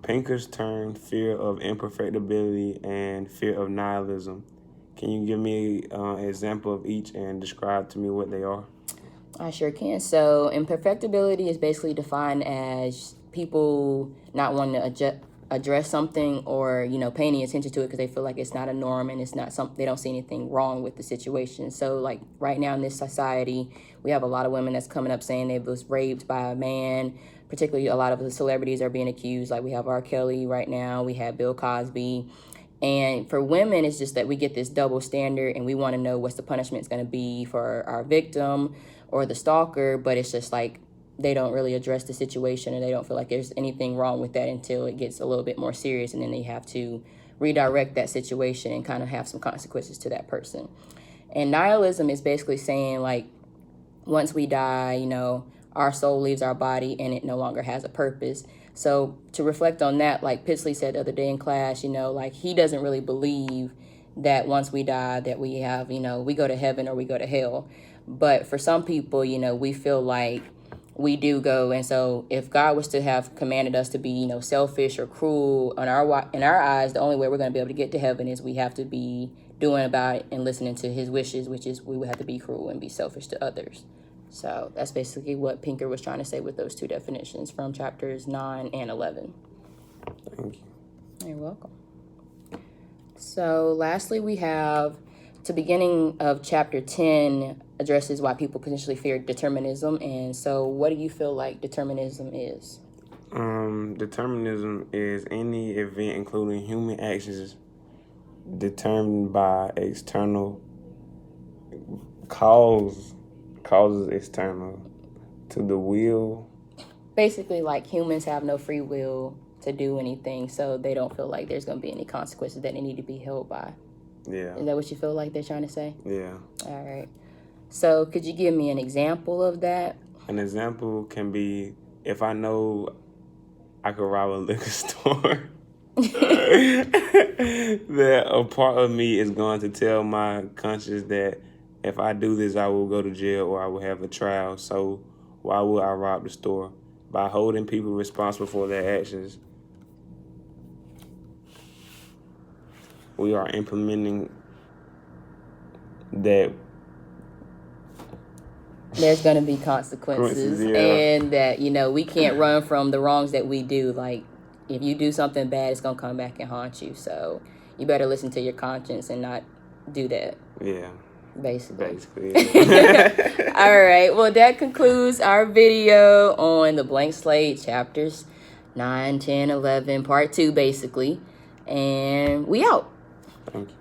Pinker's turn, fear of imperfectibility, and fear of nihilism. Can you give me an example of each and describe to me what they are? I sure can. So imperfectibility is basically defined as people not wanting to address something or, paying attention to it because they feel like it's not a norm and it's not something, they don't see anything wrong with the situation. So like right now in this society, we have a lot of women that's coming up saying they was raped by a man. Particularly a lot of the celebrities are being accused. Like we have R. Kelly right now, we have Bill Cosby. And for women, it's just that we get this double standard and we want to know what's the punishment's going to be for our victim or the stalker, but it's just like they don't really address the situation and they don't feel like there's anything wrong with that until it gets a little bit more serious, and then they have to redirect that situation and kind of have some consequences to that person. And nihilism is basically saying like once we die, our soul leaves our body and it no longer has a purpose. So to reflect on that, like Pitsley said the other day in class, like he doesn't really believe that once we die that we have, we go to heaven or we go to hell. But for some people, we feel like we do go. And so if God was to have commanded us to be, selfish or cruel in our eyes, the only way we're going to be able to get to heaven is we have to be doing about it and listening to his wishes, which is we would have to be cruel and be selfish to others. So that's basically what Pinker was trying to say with those two definitions from chapters 9 and 11. Thank you. You're welcome. So lastly, we have the beginning of chapter 10 addresses why people potentially fear determinism. And so what do you feel like determinism is? Determinism is any event, including human actions, determined by external causes external to the will. Basically, like humans have no free will to do anything, so they don't feel like there's going to be any consequences that they need to be held by. Yeah. Is that what you feel like they're trying to say? Yeah. All right. So could you give me an example of that? An example can be if I know I could rob a liquor store, that a part of me is going to tell my conscience that if I do this, I will go to jail or I will have a trial. So why would I rob the store? By holding people responsible for their actions, we are implementing that there's going to be consequences, yeah. And that, we can't run from the wrongs that we do. Like, if you do something bad, it's going to come back and haunt you. So you better listen to your conscience and not do that. Yeah. Basically. Yeah. All right. Well, that concludes our video on the Blank Slate chapters 9, 10, 11, part 2, basically. And we out. Thank you.